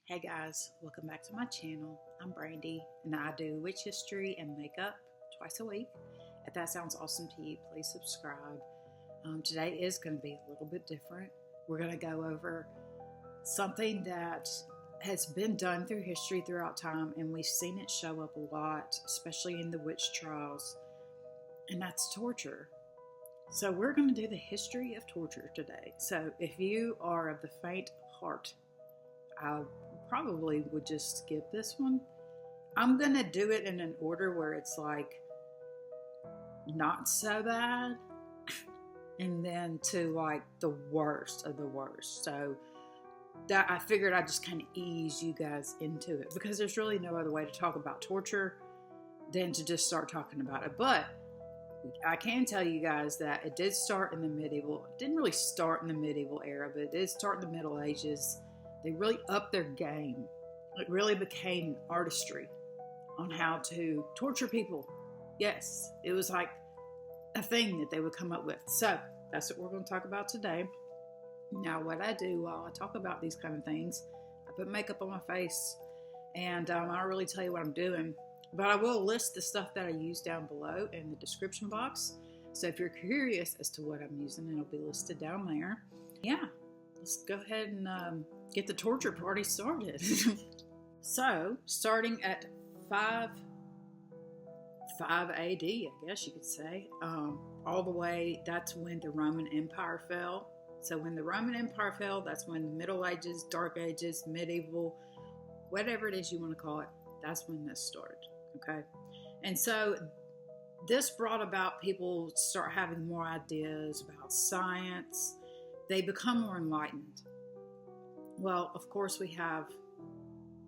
Hey guys, welcome back to my channel. I'm Brandy and I do witch history and makeup twice a week. If that sounds awesome to you, please subscribe. Today is going to be a little bit different. We're going to go over something that has been done through history throughout time, and we've seen it show up a lot, especially in the witch trials, and that's torture. So we're going to do the history of torture today. So if you are of the faint heart, I probably would just skip this one. I'm going to do it in an order where it's like not so bad and then to like the worst of the worst. So that I figured I'd just kind of ease you guys into it because there's really no other way to talk about torture than to just start talking about it. But I can tell you guys that it did start in the medieval, it didn't really start in the medieval era, but it did start in the Middle Ages. They really upped their game. It really became artistry on how to torture people. Yes, it was like a thing that they would come up with. So that's what we're going to talk about today. Now, what I do while I talk about these kind of things, I put makeup on my face, and I don't really tell you what I'm doing, but I will list the stuff that I use down below in the description box. So if you're curious as to what I'm using, it'll be listed down there. Yeah, let's go ahead and get the torture party started. So, starting at 5 AD, I guess you could say, all the way, that's when the Roman Empire fell. So when the Roman Empire fell, that's when the Middle Ages, Dark Ages, medieval, whatever it is you want to call it, that's when this started, okay? And so this brought about people start having more ideas about science. They become more enlightened. Well, of course, we have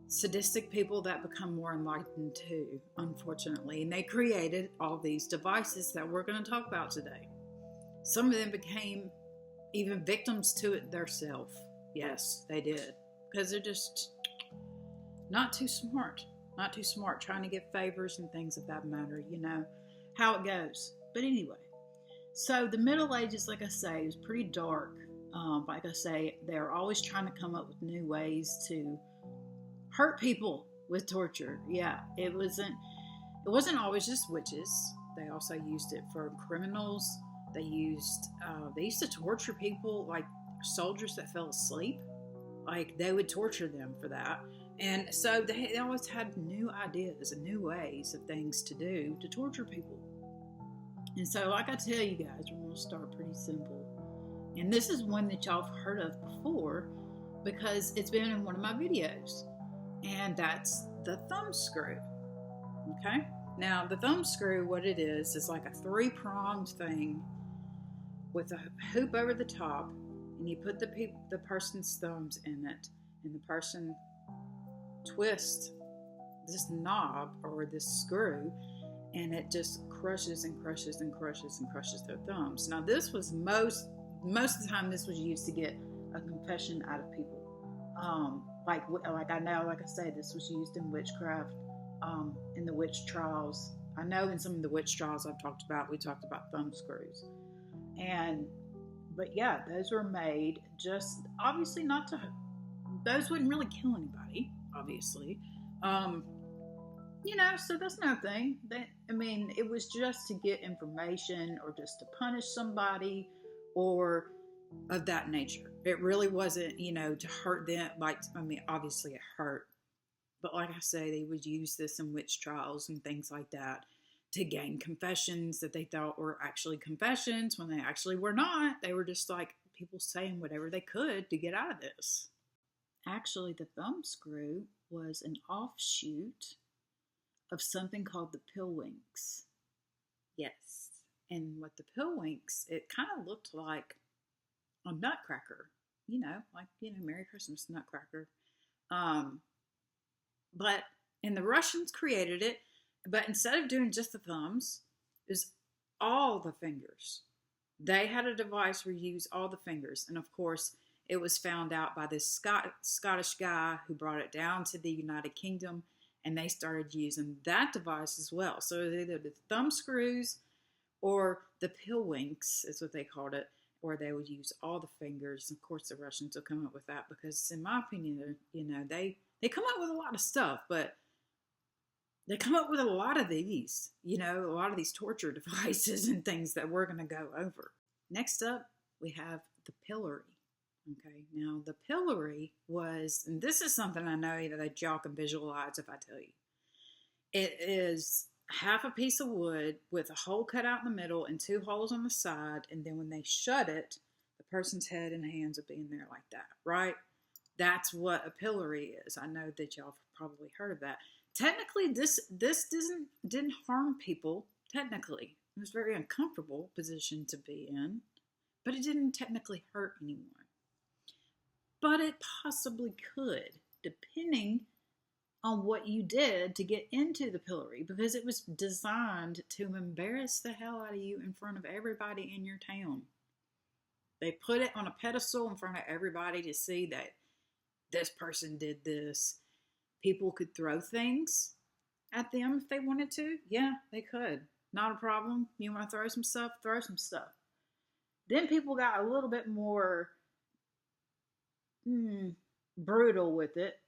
sadistic people that become more enlightened too, unfortunately. And they created all these devices that we're going to talk about today. Some of them became even victims to it themselves. Yes, they did. Because they're just not too smart. Not too smart, trying to get favors and things of that matter. You know how it goes. But anyway, so the Middle Ages, like I say, was pretty dark. Like I say, they're always trying to come up with new ways to hurt people with torture. Yeah, it wasn't always just witches. They also used it for criminals. They used to torture people, like soldiers that fell asleep. Like they would torture them for that. And so they always had new ideas and new ways of things to do to torture people. And so, like I tell you guys, we're going to start pretty simple. And this is one that y'all have heard of before because it's been in one of my videos. And that's the thumb screw. Okay? Now, the thumb screw, what it is like a 3-pronged thing with a hoop over the top. And you put the person's thumbs in it. And the person twists this knob or this screw. And it just crushes and crushes and crushes and crushes their thumbs. Now, this was most of the time this was used to get a confession out of people. Like I know, like I say, this was used in witchcraft, in the witch trials. I know in some of the witch trials we talked about thumb screws. But yeah, those were made just, obviously those wouldn't really kill anybody, obviously. So that's no thing. It was just to get information or just to punish somebody or of that nature. It really wasn't, to hurt them. Obviously it hurt. But like I say, they would use this in witch trials and things like that to gain confessions that they thought were actually confessions when they actually were not. They were just like people saying whatever they could to get out of this. Actually, the thumb screw was an offshoot of something called the pillwinks. Yes. And with the pillwinks, it kind of looked like a nutcracker, Merry Christmas nutcracker. And the Russians created it, but instead of doing just the thumbs, it was all the fingers. They had a device where you use all the fingers. And of course, it was found out by this Scottish guy who brought it down to the United Kingdom, and they started using that device as well. So either the thumb screws or the pillwinks is what they called it, or they would use all the fingers. Of course, the Russians will come up with that because, in my opinion, they They come up with a lot of stuff, but they come up with a lot of these, a lot of these torture devices and things that we're going to go over. Next up, we have the pillory. Okay, now the pillory was, and this is something I know that y'all can visualize if I tell you. It is half a piece of wood with a hole cut out in the middle and 2 holes on the side, and then when they shut it, the person's head and hands will be in there like that, right? That's what a pillory is. I know that y'all have probably heard of that. Technically, this didn't harm people, technically. It was a very uncomfortable position to be in, but it didn't technically hurt anyone. But it possibly could, depending on what you did to get into the pillory, because it was designed to embarrass the hell out of you in front of everybody in your town. They put it on a pedestal in front of everybody to see that this person did this. People could throw things at them if they wanted to. Yeah, they could. Not a problem. You want to throw some stuff? Throw some stuff. Then people got a little bit more brutal with it.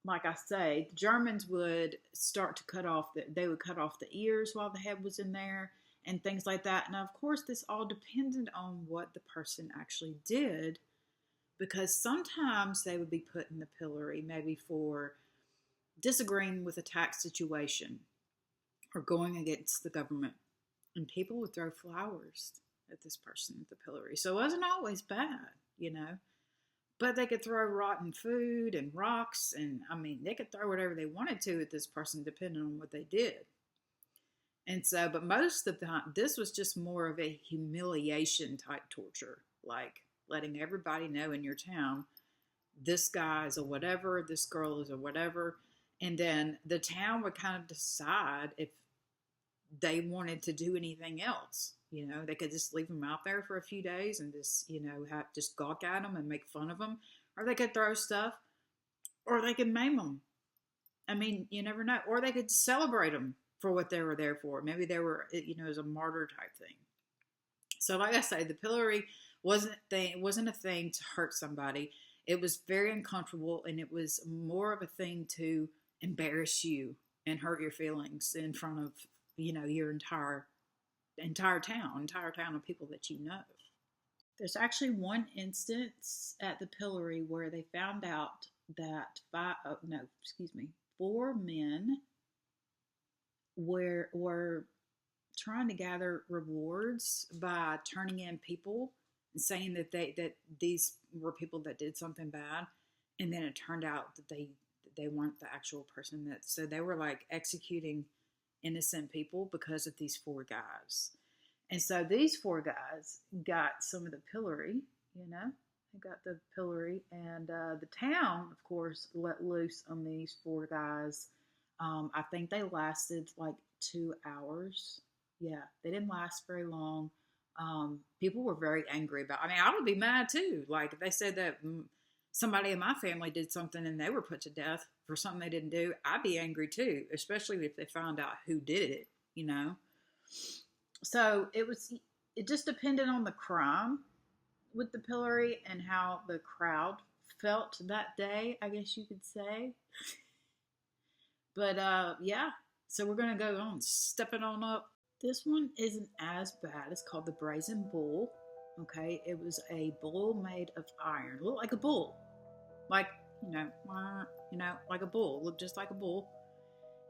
Like I say, the Germans would start to cut off the ears while the head was in there and things like that. Now, of course, this all depended on what the person actually did, because sometimes they would be put in the pillory maybe for disagreeing with a tax situation or going against the government. And people would throw flowers at this person at the pillory. So it wasn't always bad, But they could throw rotten food and rocks, and they could throw whatever they wanted to at this person depending on what they did. And so, but most of the time, this was just more of a humiliation type torture, like letting everybody know in your town, this guy is a whatever, this girl is a whatever. And then the town would kind of decide if they wanted to do anything else. They could just leave them out there for a few days and just gawk at them and make fun of them. Or they could throw stuff, or they could maim them. You never know. Or they could celebrate them for what they were there for. Maybe they were, as a martyr type thing. So like I say, the pillory wasn't a thing to hurt somebody. It was very uncomfortable, and it was more of a thing to embarrass you and hurt your feelings in front of, your entire town of people that you know. There's actually one instance at the pillory where they found out that 4 men were trying to gather rewards by turning in people and saying that these were people that did something bad, and then it turned out that they weren't the actual person so they were like executing innocent people because of these 4 guys. And so these 4 guys got some of the pillory, they got the pillory, and the town, of course, let loose on these 4 guys. I think they lasted like 2 hours. Yeah, they didn't last very long. People were very angry about it. I would be mad too. Like if they said that somebody in my family did something and they were put to death for something they didn't do, I'd be angry too, especially if they found out who did it, So it just depended on the crime with the pillory and how the crowd felt that day, I guess you could say. But yeah, so we're going to go on, stepping on up. This one isn't as bad. It's called the Brazen Bull. Okay, it was a bull made of iron. Looked like a bull. Like, like a bull. Looked just like a bull.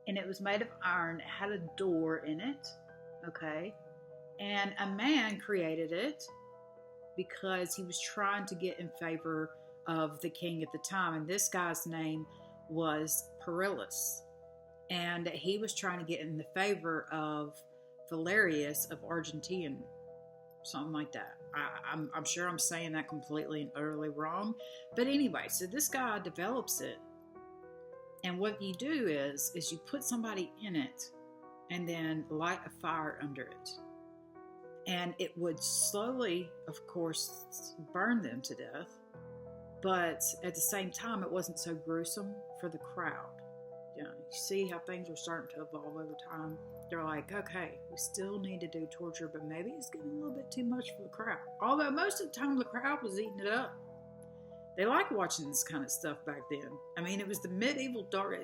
And it was made of iron. It had a door in it. Okay. And a man created it because he was trying to get in favor of the king at the time. And this guy's name was Perillus. And he was trying to get in the favor of Valerius of Argentina. Something like that. I'm sure I'm saying that completely and utterly wrong. But anyway, so this guy develops it. And what you do is you put somebody in it and then light a fire under it. And it would slowly, of course, burn them to death. But at the same time, it wasn't so gruesome for the crowd. You see how things are starting to evolve over time. They're like, okay, we still need to do torture, but maybe it's getting a little bit too much for the crowd. Although most of the time the crowd was eating it up. They like watching this kind of stuff back then. I mean, it was the medieval dark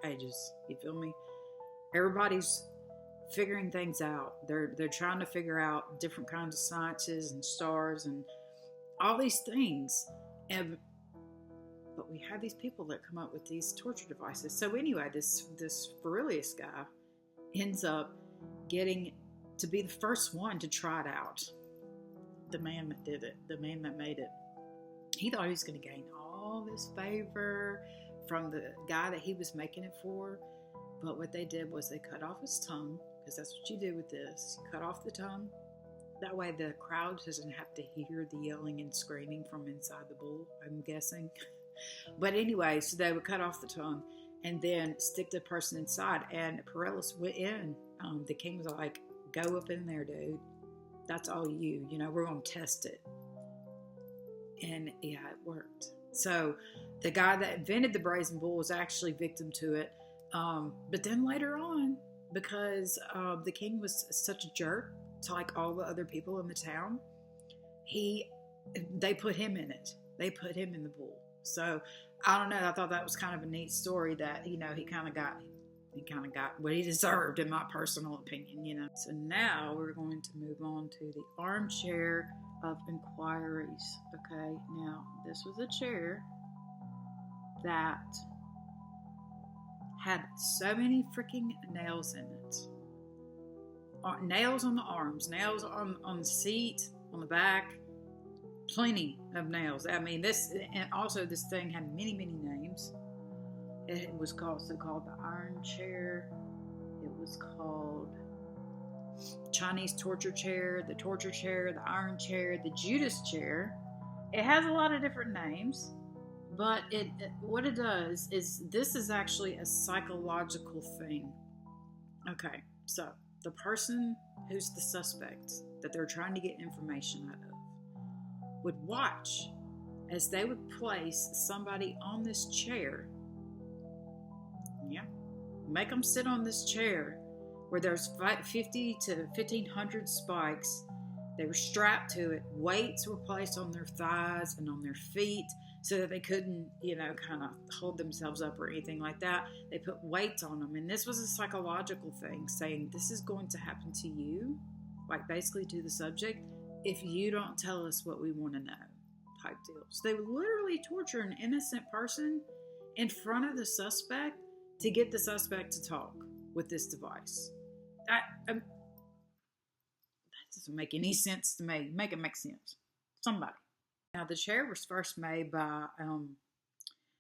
ages. You feel me? Everybody's figuring things out. They're trying to figure out different kinds of sciences and stars and all these things. But we have these people that come up with these torture devices. So anyway, this Aurelius guy ends up getting to be the first one to try it out. The man that did it, the man that made it. He thought he was going to gain all this favor from the guy that he was making it for. But what they did was they cut off his tongue, because that's what you do with this. You cut off the tongue. That way the crowd doesn't have to hear the yelling and screaming from inside the bull, I'm guessing. But anyway, so they would cut off the tongue and then stick the person inside. And Aurelius went in. The king was like, go up in there, dude. That's all you. We're going to test it. And yeah, it worked. So the guy that invented the brazen bull was actually victim to it. But then later on, because the king was such a jerk to like all the other people in the town, they put him in it. They put him in the bull. So I don't know. I thought that was kind of a neat story that, he kind of got what he deserved, in my personal opinion, So now we're going to move on to the armchair of inquiries. Okay, now this was a chair that had so many freaking nails in it. Nails on the arms, nails on the seat, on the back, plenty of nails. I mean, this thing had many, many names. It was also called the iron chair. It was called Chinese torture chair, the iron chair, the Judas chair. It has a lot of different names, but what it does is this is actually a psychological thing. Okay, so the person who's the suspect that they're trying to get information out of would watch as they would place somebody on this chair. Yeah, make them sit on this chair where there's 50 to 1,500 spikes. They were strapped to it. Weights were placed on their thighs and on their feet so that they couldn't, kind of hold themselves up or anything like that. They put weights on them. And this was a psychological thing, saying this is going to happen to you, like basically to the subject, if you don't tell us what we want to know, type deal. So they would literally torture an innocent person in front of the suspect to get the suspect to talk with this device. That doesn't make any sense to me. Make it make sense. Somebody. Now, the chair was first made by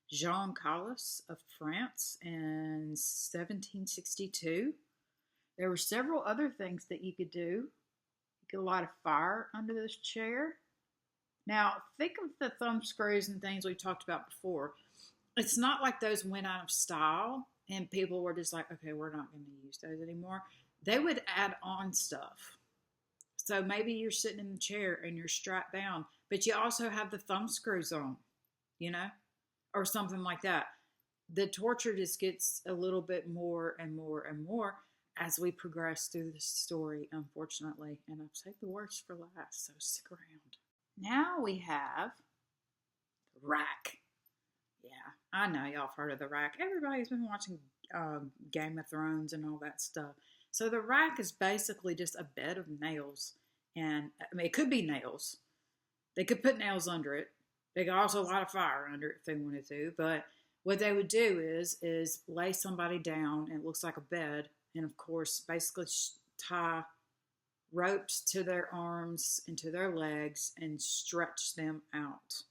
Jean Calas of France in 1762. There were several other things that you could do. You could light a fire under this chair. Now, think of the thumb screws and things we talked about before. It's not like those went out of style and people were just like, okay, we're not going to use those anymore. They would add on stuff. So maybe you're sitting in the chair and you're strapped down, but you also have the thumb screws on, or something like that. The torture just gets a little bit more and more and more as we progress through the story, unfortunately. And I've saved the worst for last, so stick around. Now we have the rack. Yeah, I know y'all have heard of the rack. Everybody's been watching Game of Thrones and all that stuff. So the rack is basically just a bed of nails. And I mean, it could be nails. They could put nails under it. They could also light a fire under it if they wanted to. But what they would do is lay somebody down, and it looks like a bed. And of course, basically tie ropes to their arms and to their legs and stretch them out.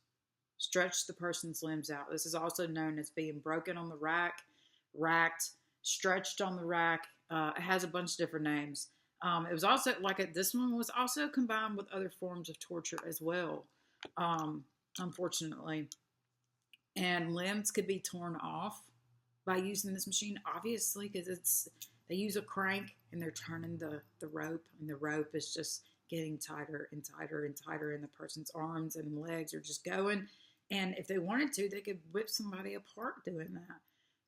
Stretch the person's limbs out. This is also known as being broken on the rack, racked, stretched on the rack. It has a bunch of different names. It was also this one was also combined with other forms of torture as well, unfortunately. And limbs could be torn off by using this machine, obviously, because they use a crank and they're turning the rope, and the rope is just getting tighter and tighter and tighter, and the person's arms and legs are just going. And if they wanted to, they could whip somebody apart doing that.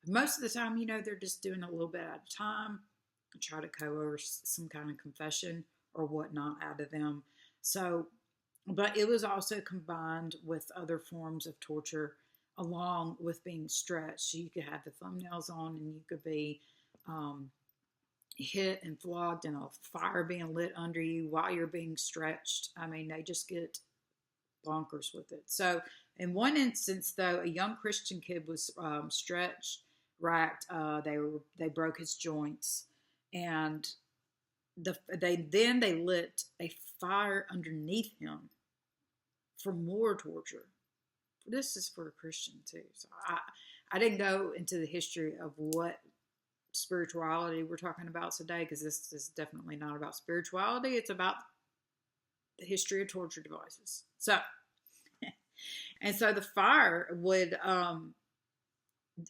Most of the time, they're just doing a little bit at a time, try to coerce some kind of confession or whatnot out of them. So But it was also combined with other forms of torture along with being stretched. So you could have the thumbnails on and you could be hit and flogged and a fire being lit under you while you're being stretched. I mean, they just get bonkers with it. So in one instance, though, a young Christian kid was stretched, racked. They broke his joints, and they lit a fire underneath him for more torture. This is for a Christian too. So I didn't go into the history of what spirituality we're talking about today, because this is definitely not about spirituality. It's about the history of torture devices. So, and so the fire would,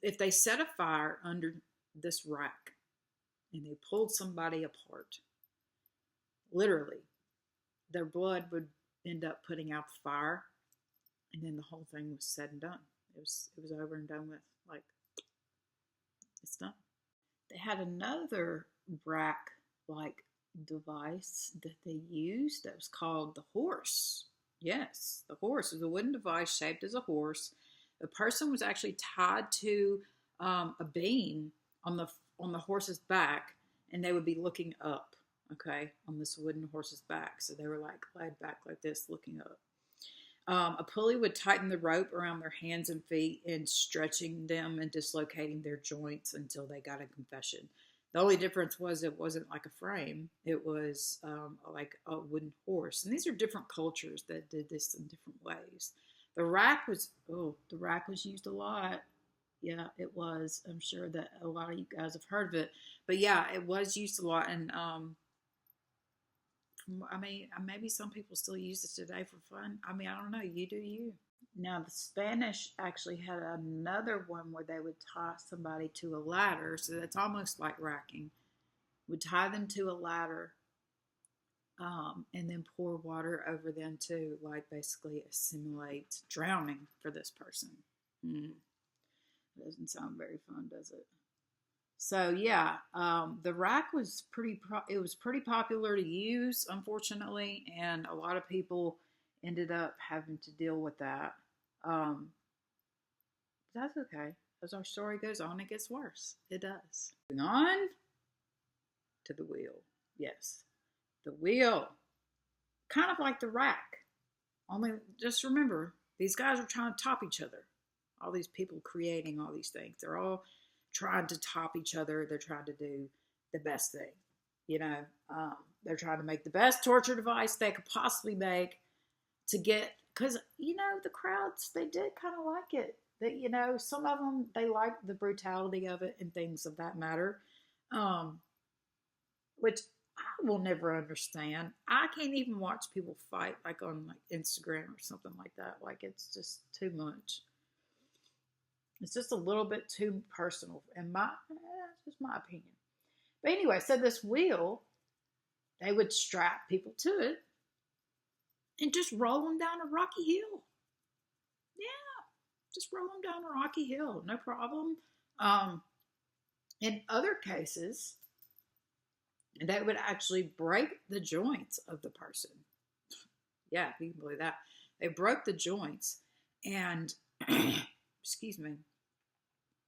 if they set a fire under this rack and they pulled somebody apart, literally, their blood would end up putting out the fire, and then the whole thing was said and done. It was over and done with. Like, it's done. They had another rack-like device that they used that was called the horse. Yes, the horse was a wooden device shaped as a horse. The person was actually tied to a beam on the horse's back, and they would be looking up, okay, on this wooden horse's back. So they were like laid back like this, looking up. A pulley would tighten the rope around their hands and feet and stretching them and dislocating their joints until they got a confession. The only difference was it wasn't like a frame. It was like a wooden horse. And these are different cultures that did this in different ways. The rack was used a lot. Yeah, it was. I'm sure that a lot of you guys have heard of it. But yeah, it was used a lot. And I mean, maybe some people still use it today for fun. I mean, I don't know. You do you. Now, the Spanish actually had another one where they would tie somebody to a ladder. So that's almost like racking. Would tie them to a ladder and then pour water over them to, like, basically simulate drowning for this person. It doesn't sound very fun, does it? So yeah, the rack was pretty popular to use, unfortunately, and a lot of people ended up having to deal with that. That's okay. As our story goes on, it gets worse. It does. Moving on to the wheel. Yes, the wheel, kind of like the rack. Only just remember, these guys are trying to top each other. All these people creating all these things, they're all trying to top each other. They're trying to do the best thing. You know, they're trying to make the best torture device they could possibly make to get, because, you know, the crowds, they did kind of like it. That, you know, some of them, they liked the brutality of it and things of that matter, which I will never understand. I can't even watch people fight like on like Instagram or something like that. Like, it's just too much. It's just a little bit too personal, in just my opinion. But anyway, so this wheel, they would strap people to it and just roll them down a rocky hill. Yeah, just roll them down a rocky hill, no problem. In other cases, they would actually break the joints of the person. Yeah, you can believe that. They broke the joints and, excuse me,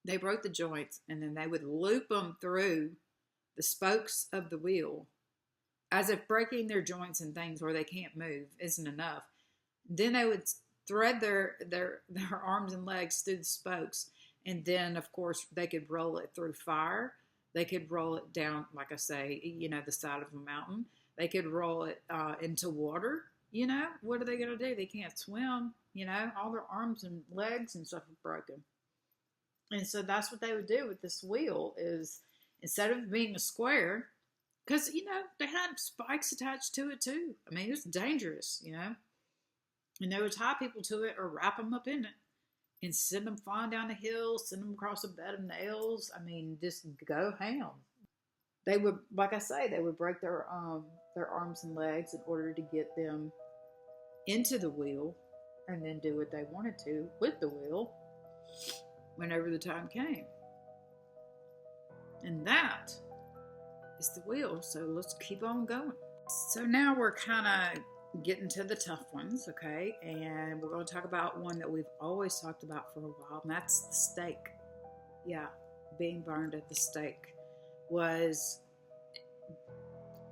they broke the joints, and then they would loop them through the spokes of the wheel, as if breaking their joints and things where they can't move isn't enough. Then they would thread their arms and legs through the spokes, and then, of course, they could roll it through fire. They could roll it down, like I say, you know, the side of a mountain. They could roll it into water. You know, what are they going to do? They can't swim. You know, all their arms and legs and stuff are broken. And so that's what they would do with this wheel, is instead of being a square, because, you know, they had spikes attached to it too. I mean, it was dangerous, you know. And they would tie people to it or wrap them up in it and send them flying down the hill, send them across a bed of nails. I mean, just go ham. They would, like I say, they would break their arms and legs in order to get them into the wheel and then do what they wanted to with the wheel whenever the time came. And that is the wheel. So let's keep on going. So now we're kind of get into the tough ones, okay? And we're going to talk about one that we've always talked about for a while, and that's the stake. Yeah, being burned at the stake was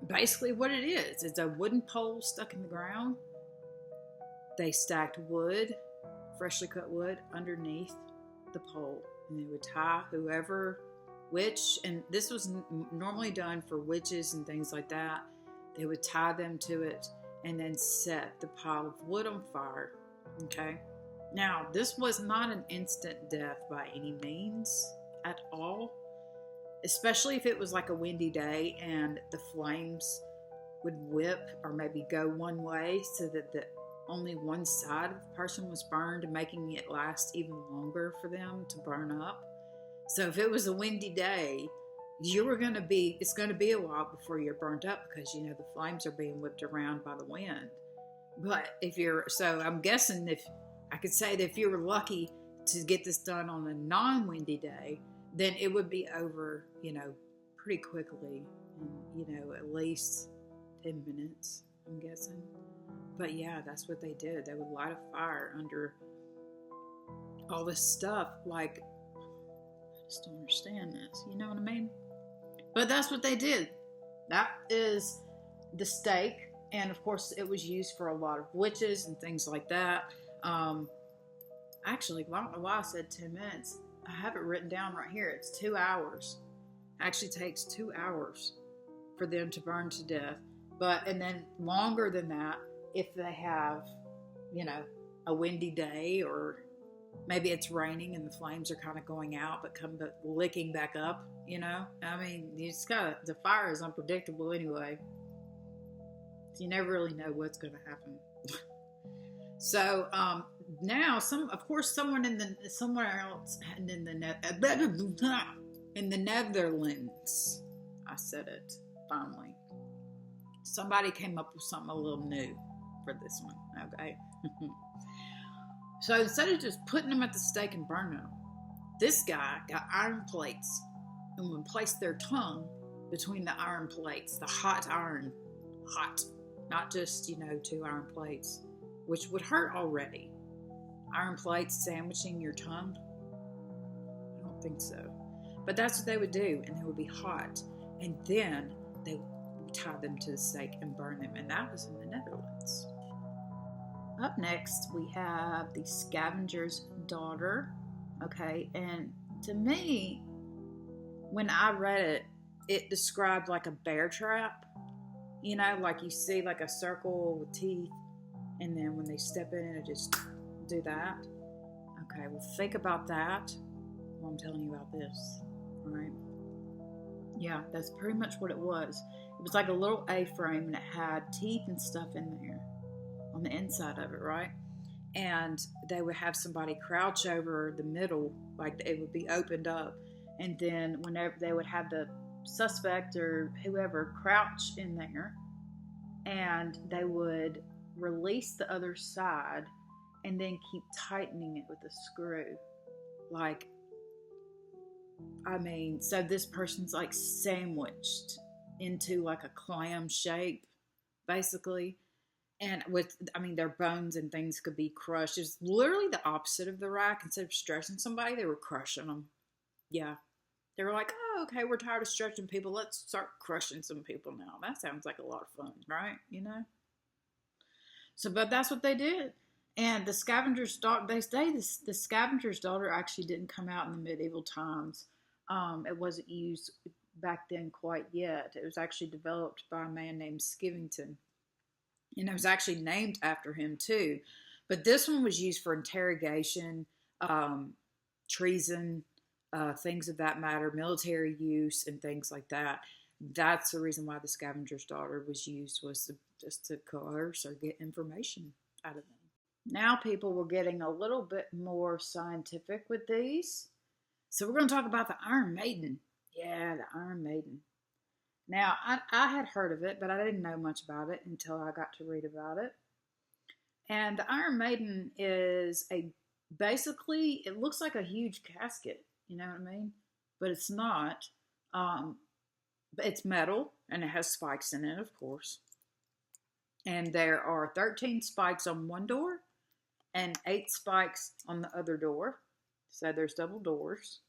basically what it is. It's a wooden pole stuck in the ground. They stacked wood, freshly cut wood, underneath the pole, and they would tie whoever, witch, and this was normally done for witches and things like that. They would tie them to it and then set the pile of wood on fire. Okay. Now, this was not an instant death by any means at all, especially if it was like a windy day and the flames would whip or maybe go one way so that only one side of the person was burned, making it last even longer for them to burn up. So if it was a windy day, it's going to be a while before you're burnt up because, the flames are being whipped around by the wind. But I'm guessing I could say that if you were lucky to get this done on a non-windy day, then it would be over, pretty quickly, at least 10 minutes, I'm guessing. But yeah, that's what they did. They would light a fire under all this stuff. Like, I just don't understand this. You know what I mean? But that's what they did. That is the stake. And of course, it was used for a lot of witches and things like that. Actually, I don't know why I said 10 minutes. I have it written down right here. It's 2 hours. It actually takes 2 hours for them to burn to death. And then longer than that if they have, a windy day, or maybe it's raining and the flames are kind of going out but licking back up, I mean, the fire is unpredictable anyway. So you never really know what's going to happen. So now someone somewhere else in the Netherlands, I said it finally. Somebody came up with something a little new for this one, okay? So instead of just putting them at the stake and burning them, this guy got iron plates and would place their tongue between the iron plates, the hot iron, not just, 2 iron plates, which would hurt already. Iron plates sandwiching your tongue? I don't think so. But that's what they would do, and they would be hot. And then they would tie them to the stake and burn them, and that was in the Netherlands. Up next, we have the Scavenger's Daughter. Okay, and to me, when I read it, it described like a bear trap. Like you see like a circle with teeth, and then when they step in, it just do that. Okay, well, think about that while I'm telling you about this. All right. Yeah, that's pretty much what it was. It was like a little A-frame, and it had teeth and stuff in there on the inside of it, right? And they would have somebody crouch over the middle, like it would be opened up. And then whenever they would have the suspect or whoever crouch in there, and they would release the other side and then keep tightening it with a screw. So this person's like sandwiched into like a clam shape, basically. And their bones and things could be crushed. It's literally the opposite of the rack. Instead of stretching somebody, they were crushing them. Yeah. They were like, oh, okay, we're tired of stretching people. Let's start crushing some people now. That sounds like a lot of fun, right? So, but that's what they did. And the Scavenger's Daughter, they say the Scavenger's Daughter actually didn't come out in the medieval times. It wasn't used back then quite yet. It was actually developed by a man named Skivington. And it was actually named after him too. But this one was used for interrogation, treason, things of that matter, military use, and things like that. That's the reason why the Scavenger's Daughter was used, was just to coerce or get information out of them. Now people were getting a little bit more scientific with these. So we're going to talk about the Iron Maiden. Yeah, the Iron Maiden. Now, I had heard of it, but I didn't know much about it until I got to read about it. And the Iron Maiden is basically, it looks like a huge casket, you know what I mean? But it's not. But it's metal, and it has spikes in it, of course. And there are 13 spikes on one door and 8 spikes on the other door. So there's double doors.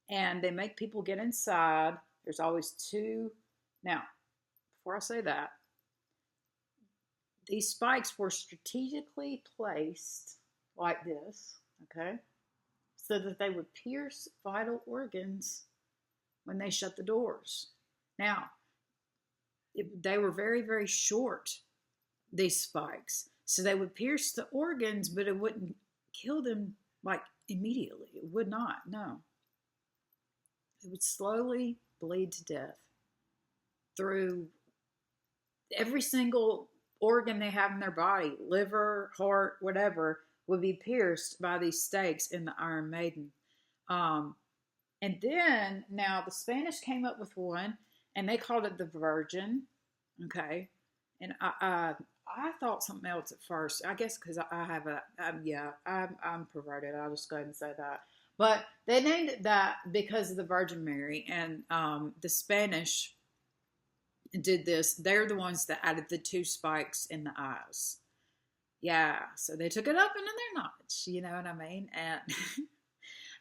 And they make people get inside. There's always 2. Now, before I say that, these spikes were strategically placed like this, okay, so that they would pierce vital organs when they shut the doors. Now, they were very, very short, these spikes. So they would pierce the organs, but it wouldn't kill them like immediately. It would not, no. It would slowly bleed to death through every single organ they have in their body, liver, heart, whatever, would be pierced by these stakes in the Iron Maiden. And then, now the Spanish came up with one, and they called it the Virgin, okay? And I thought something else at first, I guess because I have I'm perverted, I'll just go ahead and say that. But they named it that because of the Virgin Mary, and the Spanish did this. They're the ones that added the 2 spikes in the eyes. Yeah, so they took it up into their knowledge, you know what I mean? And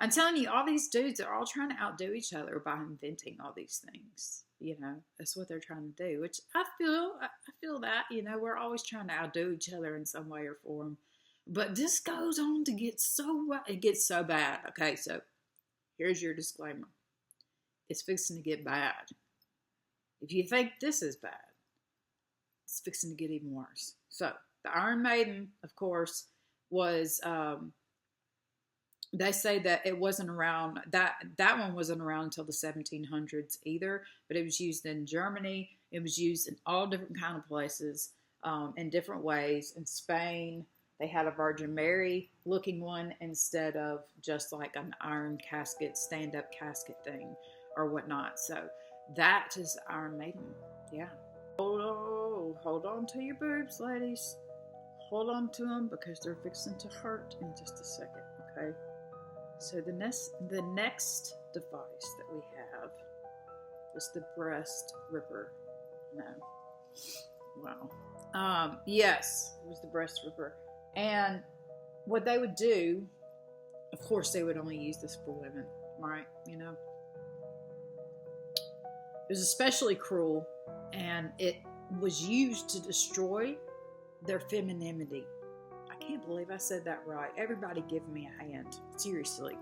I'm telling you, all these dudes are all trying to outdo each other by inventing all these things. You know, that's what they're trying to do, which I feel that, you know, we're always trying to outdo each other in some way or form. But this goes on to get it gets so bad. Okay, so here's your disclaimer. It's fixing to get bad. If you think this is bad, it's fixing to get even worse. So, the Iron Maiden, of course, was, they say that it wasn't around, that one wasn't around until the 1700s either, but it was used in Germany. It was used in all different kind of places, in different ways. In Spain, they had a Virgin Mary looking one instead of just like an iron casket, stand-up casket thing or whatnot. So, that is Iron Maiden. Yeah. Hold on to your boobs, ladies. Hold on to them because they're fixing to hurt in just a second, okay? So the next device that we have is the breast ripper. No. Wow. Yes, it was the breast ripper. And what they would do, of course, they would only use this for women, right? You know? It was especially cruel, and it was used to destroy their femininity. I can't believe I said that right. Everybody give me a hand. Seriously.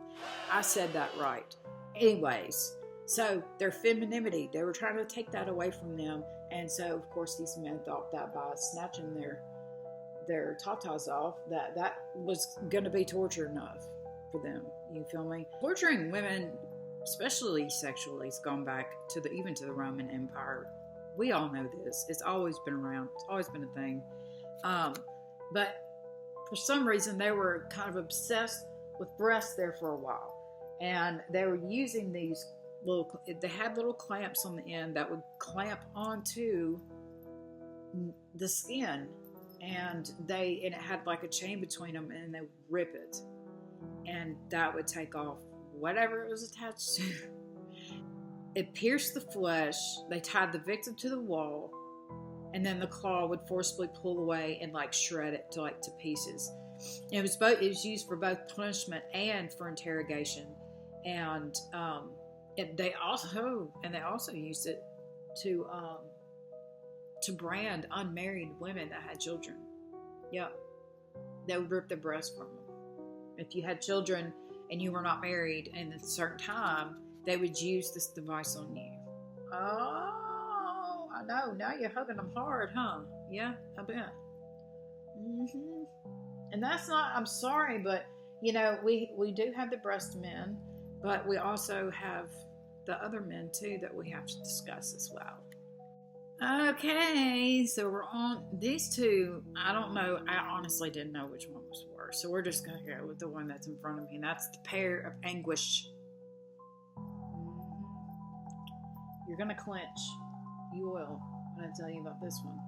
I said that right. Anyways, so their femininity, they were trying to take that away from them. And so, of course, these men thought that by snatching their tatas off, that was going to be torture enough for them. You feel me? Torturing women, especially sexually, has gone back to even to the Roman Empire. We all know this. It's always been around. It's always been a thing. But for some reason, they were kind of obsessed with breasts there for a while. And they were using these they had little clamps on the end that would clamp onto the skin. And it had like a chain between them, and they would rip it. And that would take off whatever it was attached to. It pierced the flesh. They tied the victim to the wall, and then the claw would forcibly pull away and like shred it to pieces. It was used for both punishment and for interrogation, and they also used it to brand unmarried women that had children. Yeah, they would rip the breast from them. If you had children and you were not married in a certain time, they would use this device on you. Oh, I know. Now you're hugging them hard, huh? Yeah, I bet. Mm-hmm. And that's not, I'm sorry, but, you know, we do have the breast men, but we also have the other men, too, that we have to discuss as well. Okay, so we're on these two. I don't know. I honestly didn't know which one was worse. So we're just going to go with the one that's in front of me. And that's the pear of anguish. You're going to clench. You will when I tell you about this one.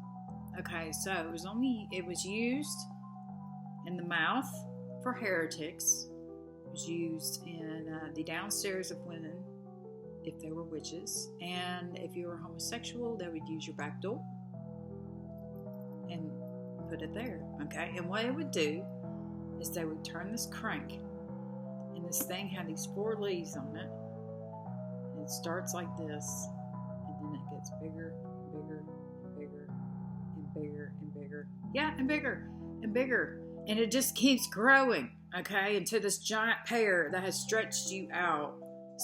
Okay, so it was used in the mouth for heretics. It was used in the downstairs of women if they were witches, and if you were homosexual, they would use your back door. and put it there. Okay, and what it would do is they would turn this crank, and this thing had these 4 leaves on it. And it starts like this, and then it gets bigger and bigger and bigger and bigger and bigger. Yeah, and bigger and bigger. And it just keeps growing, okay, into this giant pear that has stretched you out.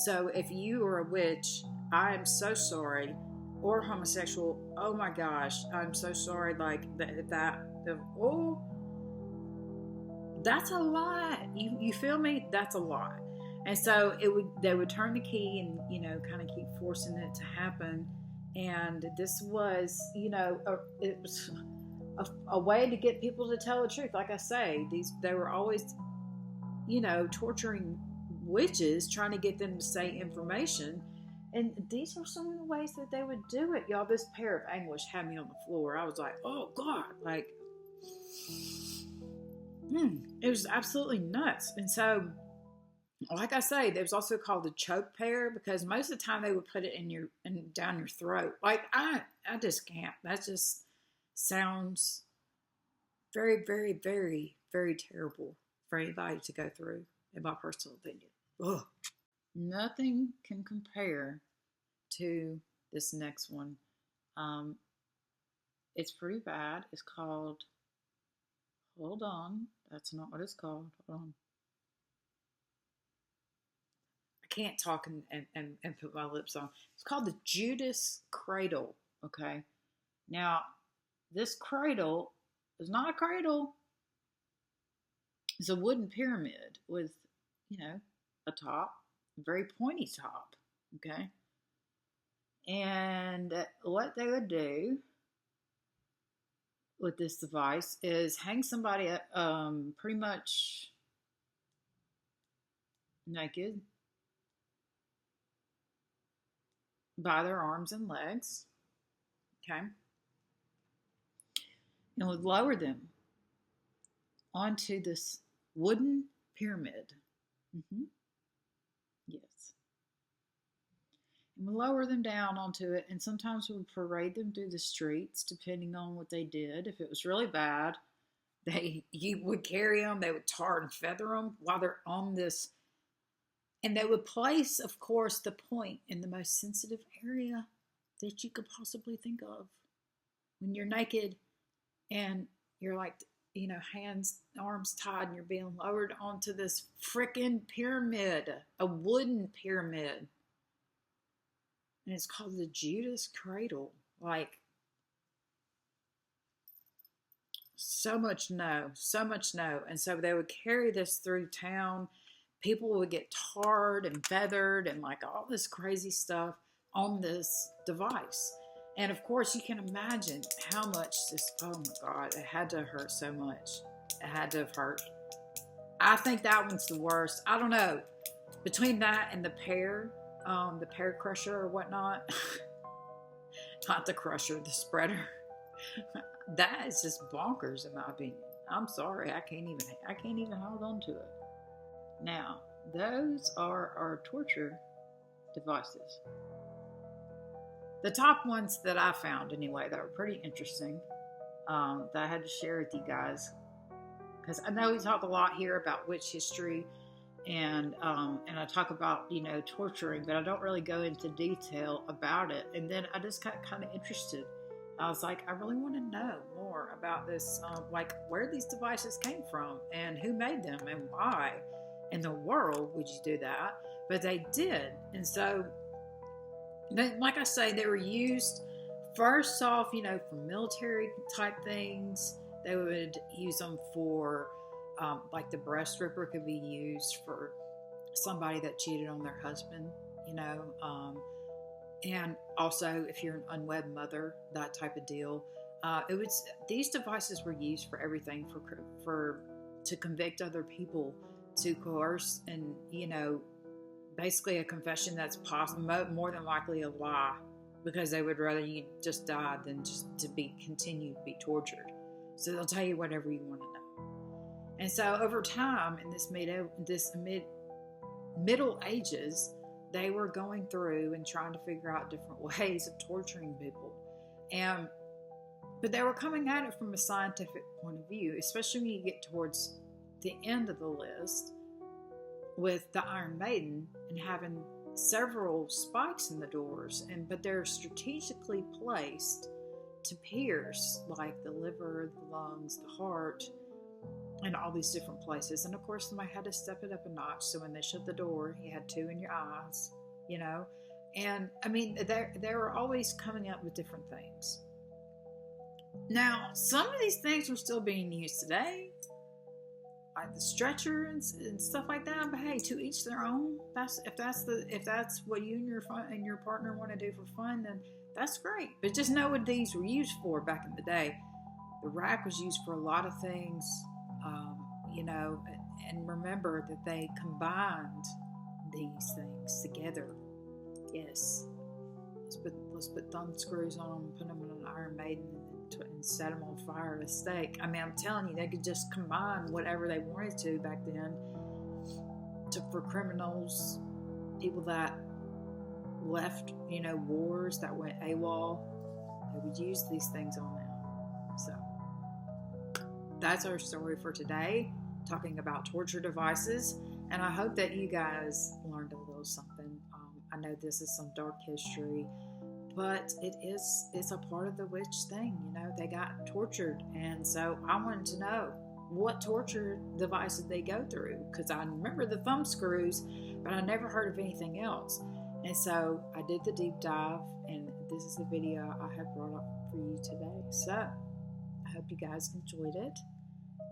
So if you are a witch, I am so sorry, or homosexual, oh my gosh, I'm so sorry. Like oh, that's a lot. You feel me? That's a lot. And so they would turn the key and, you know, kind of keep forcing it to happen. And this was, you know, it was a way to get people to tell the truth. Like I say, they were always, you know, torturing witches, trying to get them to say information. And these were some of the ways that they would do it. Y'all, this pair of anguish had me on the floor. I was like, oh God, like, it was absolutely nuts. And so, like I say, there was also called the choke pear, because most of the time they would put it down your throat. Like, I just can't. That just sounds very, very, very, very terrible for anybody to go through, in my personal opinion. Ugh. Nothing can compare to this next one. It's pretty bad. It's called, hold on, that's not what it's called. Hold on. I can't talk and put my lips on. It's called the Judas Cradle, okay? Now, this cradle is not a cradle. It's a wooden pyramid with, you know, a top, a very pointy top, okay? And what they would do with this device is hang somebody pretty much naked by their arms and legs, okay? And would lower them onto this wooden pyramid. Yes. And would lower them down onto it, and sometimes would parade them through the streets, depending on what they did. If it was really bad, you would carry them, they would tar and feather them while they're on this. And they would place, of course, the point in the most sensitive area that you could possibly think of. When you're naked and you're like, you know, hands, arms tied, and you're being lowered onto this frickin' pyramid, a wooden pyramid. And it's called the Judas Cradle. Like, so much no. And so they would carry this through town. People would get tarred and feathered and like all this crazy stuff on this device. And of course, you can imagine how much this, oh my God, it had to hurt so much. It had to have hurt. I think that one's the worst. I don't know. Between that and the pear crusher or whatnot, not the crusher, the spreader, that is just bonkers in my opinion. I'm sorry, I can't even hold on to it. Now, those are our torture devices. The top ones that I found anyway that were pretty interesting, that I had to share with you guys, because I know we talk a lot here about witch history, and I talk about, you know, torturing, but I don't really go into detail about it. And then I just got kind of interested. I was like, I really want to know more about this, like where these devices came from and who made them and why in the world would you do that? But they did. And so, like I say, they were used first off, you know, for military type things. They would use them for, like the breast ripper could be used for somebody that cheated on their husband, you know, and also if you're an unwed mother, that type of deal. These devices were used for everything, to convict other people, to coerce, and, you know, basically a confession that's possible, more than likely a lie, because they would rather you just die than just to continue to be tortured. So they'll tell you whatever you want to know. And so over time, in this Middle Ages, they were going through and trying to figure out different ways of torturing people. And But they were coming at it from a scientific point of view, especially when you get towards the end of the list with the Iron Maiden and having several spikes in the doors, but they're strategically placed to pierce like the liver, the lungs, the heart, and all these different places. And of course, somebody had to step it up a notch. So when they shut the door, you had 2 in your eyes, you know. And I mean, they were always coming up with different things. Now, some of these things are still being used today, like the stretcher and stuff like that. But hey, to each their own. If that's what you and your partner want to do for fun, then that's great. But just know what these were used for back in the day. The rack was used for a lot of things, you know. And remember that they combined these things together. Yes, let's put thumb screws on them, put them in an Iron Maiden, and set them on fire at a stake. I mean, I'm telling you, they could just combine whatever they wanted to back then for criminals, people that left, you know, wars, that went AWOL. They would use these things on them. So that's our story for today, talking about torture devices. And I hope that you guys learned a little something. I know this is some dark history, but it's a part of the witch thing. You know, they got tortured, and so I wanted to know what torture device did they go through, because I remember the thumb screws, but I never heard of anything else. And so I did the deep dive, and this is the video I have brought up for you today. So I hope you guys enjoyed it,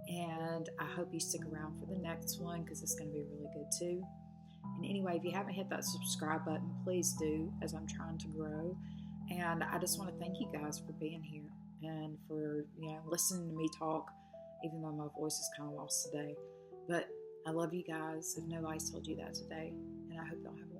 and I hope you stick around for the next one, because it's going to be really good too. And anyway, if you haven't hit that subscribe button, please do, as I'm trying to grow. And I just want to thank you guys for being here and for, you know, listening to me talk, even though my voice is kind of lost today. But I love you guys, if nobody's told you that today. And I hope y'all have